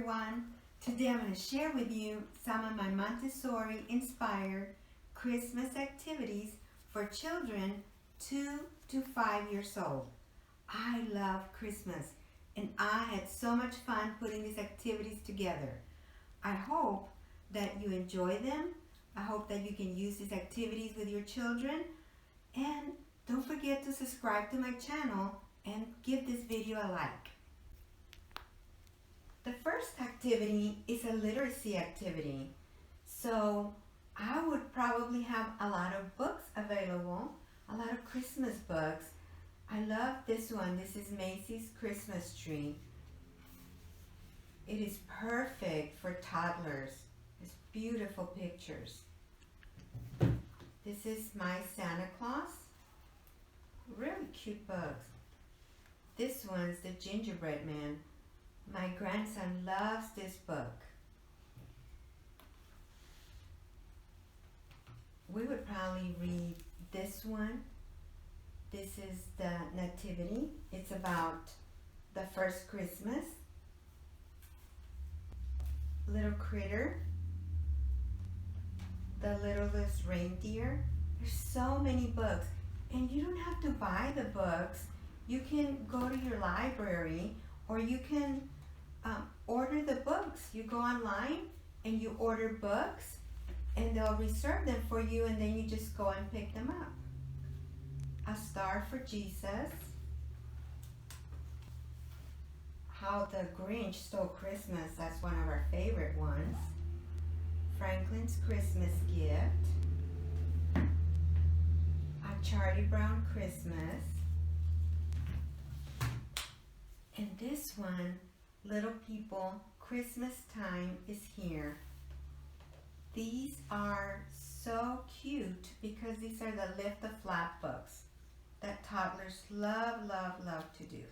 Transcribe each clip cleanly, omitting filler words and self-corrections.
everyone. Today I'm going to share with you some of my Montessori inspired Christmas activities for children 2 to 5 years old. I love Christmas and I had so much fun putting these activities together. I hope that you enjoy them. I hope that you can use these activities with your children, and don't forget to subscribe to my channel and give this video a like. The first activity is a literacy activity. So I would probably have a lot of books available, a lot of Christmas books. I love this one. This is Macy's Christmas Tree. It is perfect for toddlers. It's beautiful pictures. This is My Santa Claus. Really cute books. This one's The Gingerbread Man. My grandson loves this book. We would probably read this one. This is the Nativity. It's about the first Christmas. Little Critter. The Littlest Reindeer. There's so many books. And you don't have to buy the books. You can go to your library, or you can order the books. You go online and you order books and they'll reserve them for you, and then you just go and pick them up. A Star for Jesus. How the Grinch Stole Christmas. That's one of our favorite ones. Franklin's Christmas Gift. A Charlie Brown Christmas. And this one, Little People, Christmas Time is Here. These are so cute because these are the lift the flap books that toddlers love to do.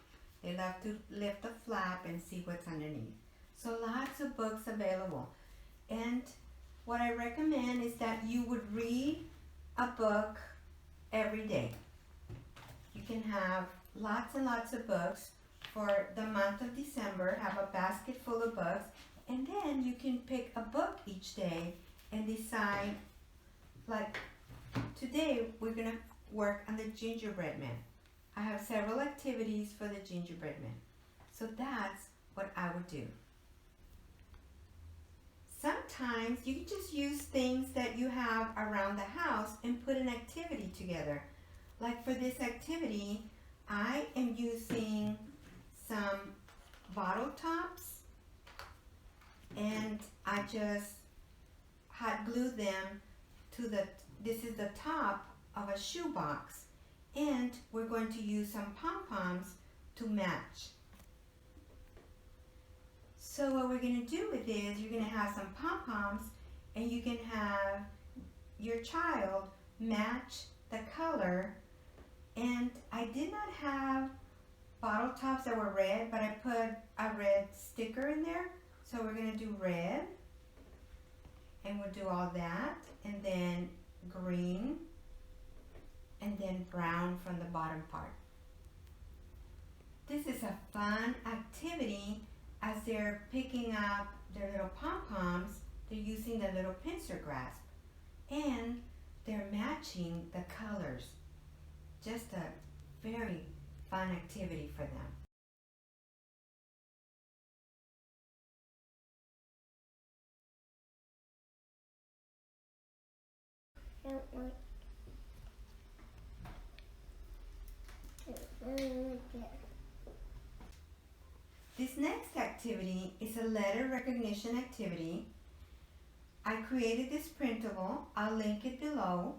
They love to lift the flap and see what's underneath. So lots of books available. And what I recommend is that you would read a book every day. You can have lots and lots of books. For the month of December, have a basket full of books, and then you can pick a book each day and decide, like today we're going to work on the Gingerbread Man. I have several activities for the Gingerbread Man. So that's what I would do. Sometimes you can just use things that you have around the house and put an activity together. Like for this activity, I am using some bottle tops, and I just hot glued them to this is the top of a shoebox, and we're going to use some pom-poms to match. So what we're going to do with this, you're going to have some pom-poms, and you can have your child match the color. And I did not have bottle tops that were red, but I put a red sticker in there. So we're going to do red, and we'll do all that, and then green, and then brown from the bottom part. This is a fun activity. As they're picking up their little pom-poms, they're using the little pincer grasp, and they're matching the colors. Just a very fun activity for them. This next activity is a letter recognition activity. I created this printable. I'll link it below.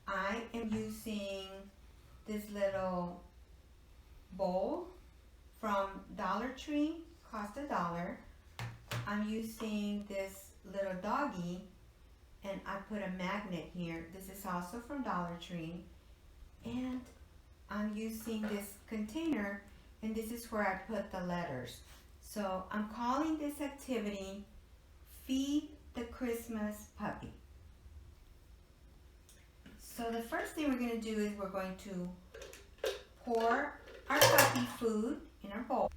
I am using this little bowl from Dollar Tree, cost $1. I'm using this little doggy, and I put a magnet here. This is also from Dollar Tree. And I'm using this container, and this is where I put the letters. So I'm calling this activity Feed the Christmas Puppy. So the first thing we're going to do is we're going to pour our puppy food in our bowl.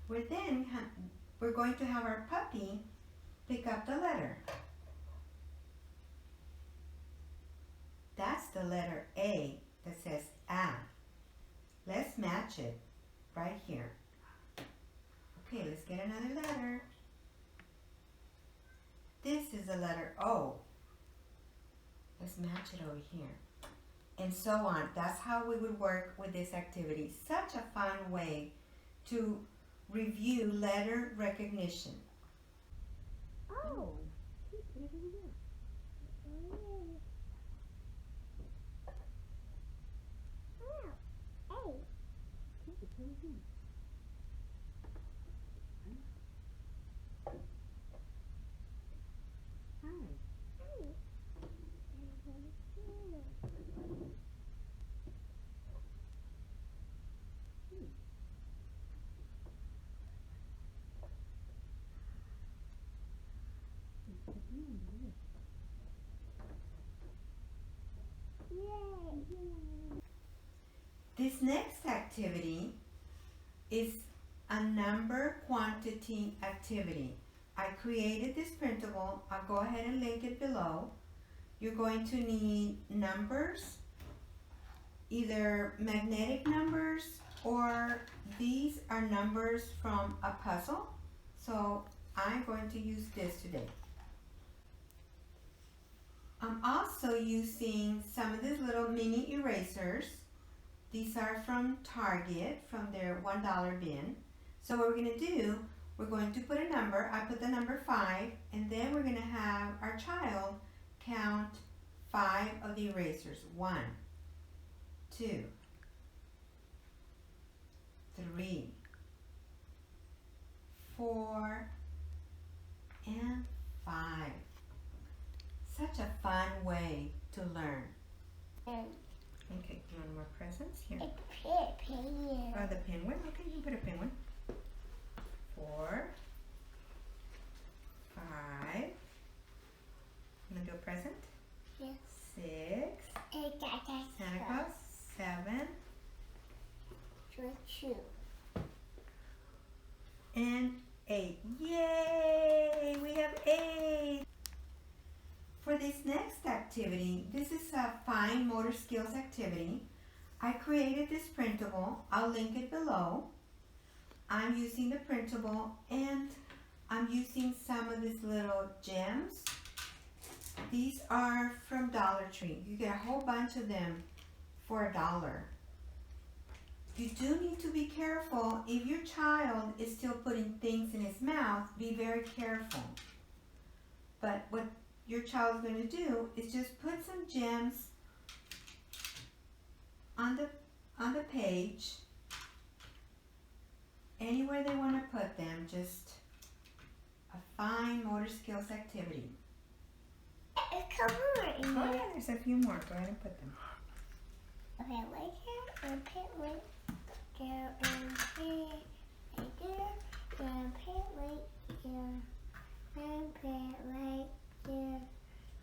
We're going to have our puppy pick up the letter. That's the letter A that says A. Let's match it right here. Okay, let's get another letter. This is the letter O. Let's match it over here. And so on. That's how we would work with this activity. Such a fun way to review letter recognition. Oh, put it in here. Oh, put it in here. This next activity is a number quantity activity. I created this printable. I'll go ahead and link it below. You're going to need numbers, either magnetic numbers or these are numbers from a puzzle. So I'm going to use this today. I'm also using some of these little mini erasers. These are from Target, from their $1 bin. So what we're going to do, we're going to put a number. I put the number 5, and then we're going to have our child count 5 of the erasers. 1, 2, 3, 4, and 5. Such a fun way to learn. Okay, do you want more presents? Here. Oh, the penguin? Okay, you can put a penguin. 4, 5. You want to do a present? Yes. 6. Santa Claus. 7. 2. And 8. Yay! We have 8. For this next activity, this is a fine motor skills activity. I created this printable. I'll link it below. I'm using the printable and I'm using some of these little gems. These are from Dollar Tree. You get a whole bunch of them for $1. You do need to be careful. If your child is still putting things in his mouth, be very careful. But what your child's going to do is just put some gems on the page, anywhere they want to put them. Just a fine motor skills activity. Come on. Oh yeah, there's a few more. Go ahead and put them. Okay, right here, and put right there, and put right there, and put right here, and put right there,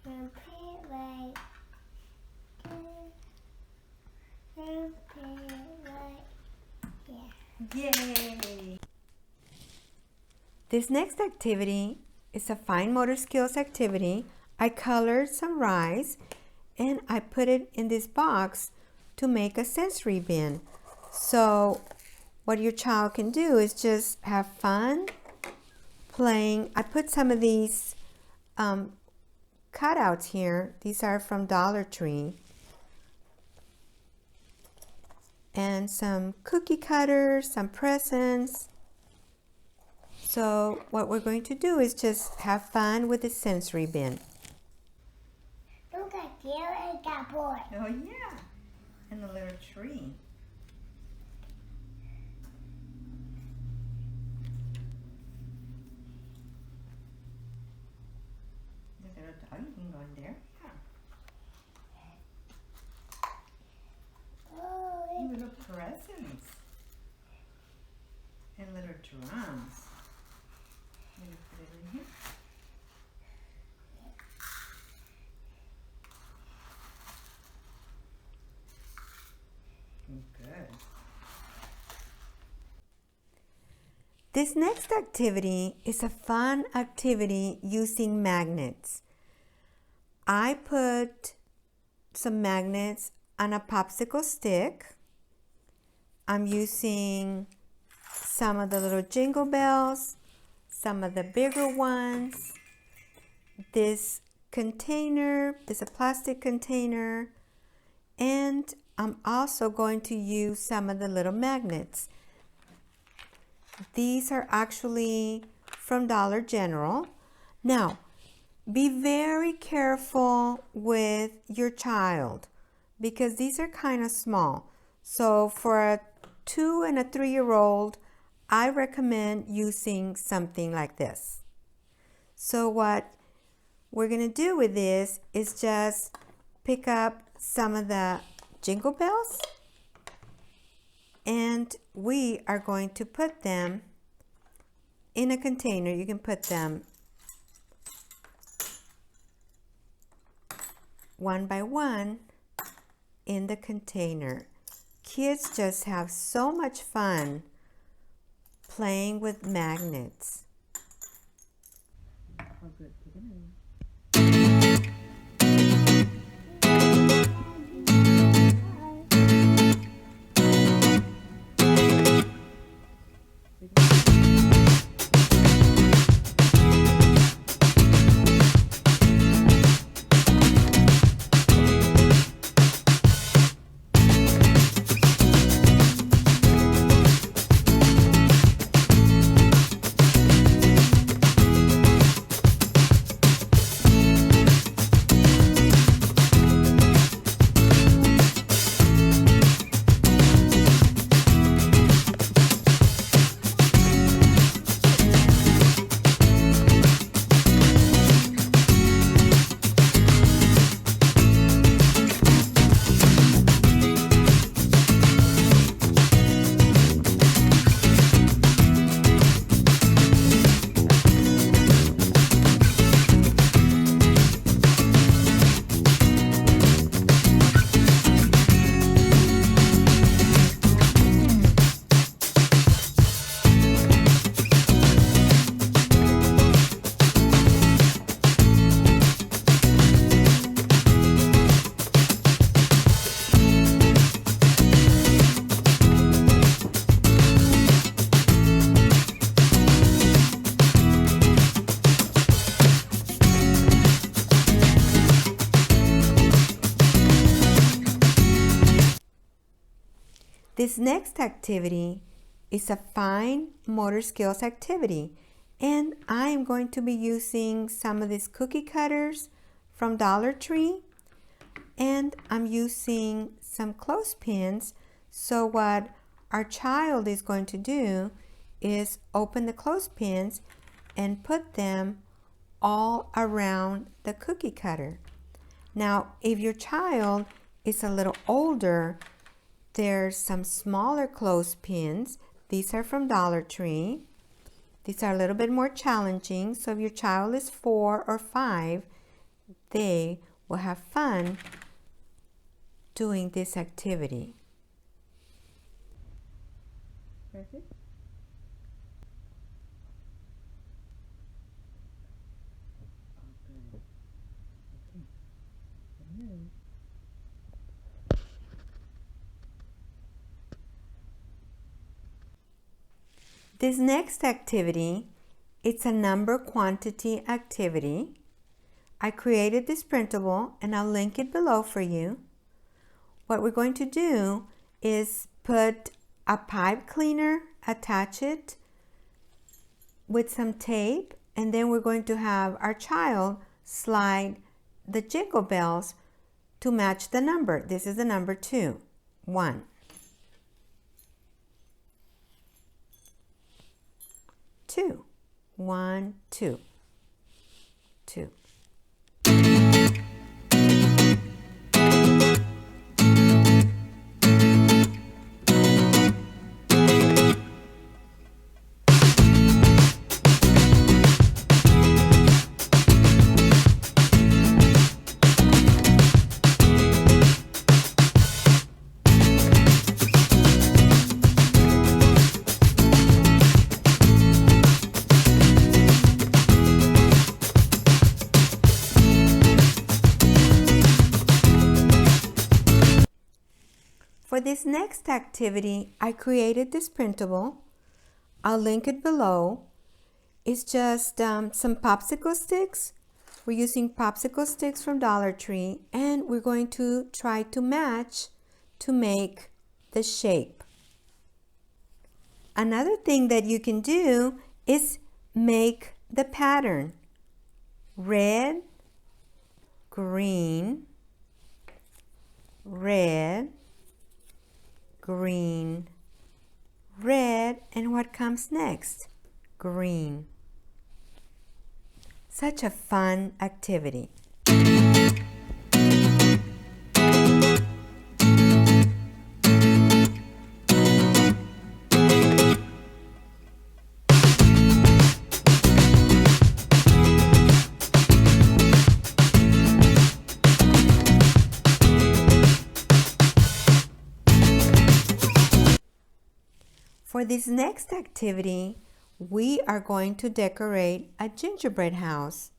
and put right there, and put right here. Yay! This next activity is a fine motor skills activity. I colored some rice and I put it in this box to make a sensory bin. So what your child can do is just have fun playing. I put some of these cutouts here. These are from Dollar Tree. And some cookie cutters, some presents. So what we're going to do is just have fun with the sensory bin. Look at you and that boy. Oh yeah, and the little tree. The little dog, you can go in there. Yeah. Oh, Little presents. And little drums. I'm gonna put it in here. Good. This next activity is a fun activity using magnets. I put some magnets on a popsicle stick. I'm using some of the little jingle bells, some of the bigger ones, this container, this is a plastic container, and I'm also going to use some of the little magnets. These are actually from Dollar General. Now, be very careful with your child because these are kind of small. So for a 2 and a 3-year-old, I recommend using something like this. So what we're going to do with this is just pick up some of the jingle bells, and we are going to put them in a container. You can put them one by one in the container. Kids just have so much fun playing with magnets. This next activity is a fine motor skills activity, and I am going to be using some of these cookie cutters from Dollar Tree, and I'm using some clothespins. So what our child is going to do is open the clothespins and put them all around the cookie cutter. Now, if your child is a little older, there's some smaller clothespins. These are from Dollar Tree. These are a little bit more challenging. So if your child is 4 or 5, they will have fun doing this activity. Perfect. This next activity, it's a number quantity activity. I created this printable and I'll link it below for you. What we're going to do is put a pipe cleaner, attach it with some tape, and then we're going to have our child slide the jingle bells to match the number. This is the number 2, 1. 2, 1, 2, 2. For this next activity, I created this printable. I'll link it below. It's just some popsicle sticks. We're using popsicle sticks from Dollar Tree, and we're going to try to match to make the shape. Another thing that you can do is make the pattern. Red, green, red, green, red, and what comes next? Green. Such a fun activity. For this next activity, we are going to decorate a gingerbread house.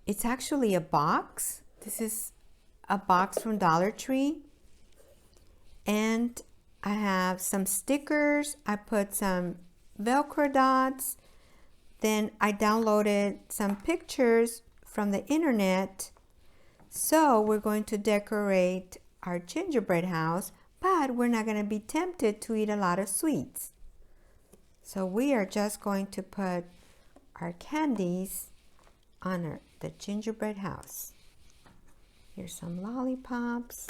It's actually a box. This is a box from Dollar Tree. And I have some stickers. I put some Velcro dots. Then I downloaded some pictures from the internet. So we're going to decorate our gingerbread house, but we're not going to be tempted to eat a lot of sweets. So we are just going to put our candies on the gingerbread house. Here's some lollipops.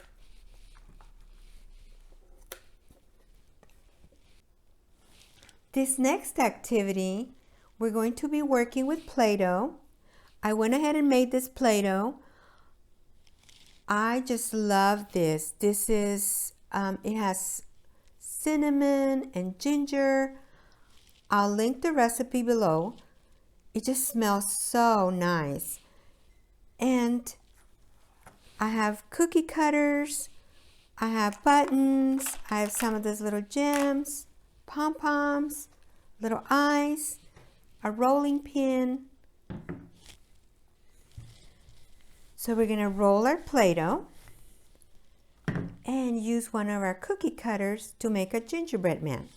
This next activity, we're going to be working with Play-Doh. I went ahead and made this Play-Doh. I just love this. This is, it has cinnamon and ginger. I'll link the recipe below. It just smells so nice. And I have cookie cutters. I have buttons. I have some of those little gems, pom-poms, little eyes, a rolling pin. So we're going to roll our Play-Doh and use one of our cookie cutters to make a gingerbread man.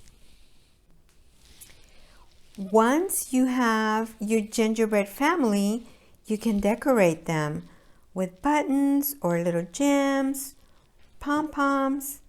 Once you have your gingerbread family, you can decorate them with buttons or little gems, pom-poms.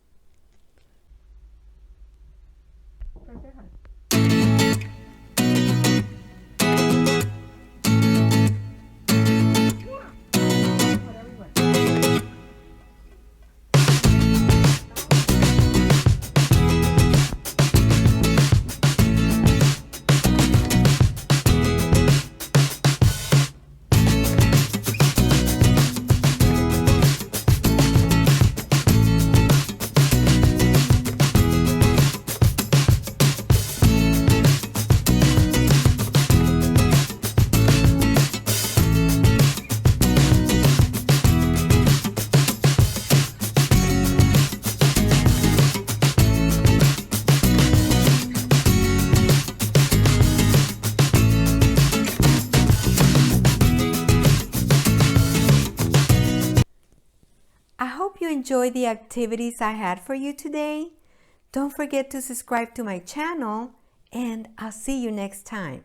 I hope you enjoyed the activities I had for you today. Don't forget to subscribe to my channel, and I'll see you next time.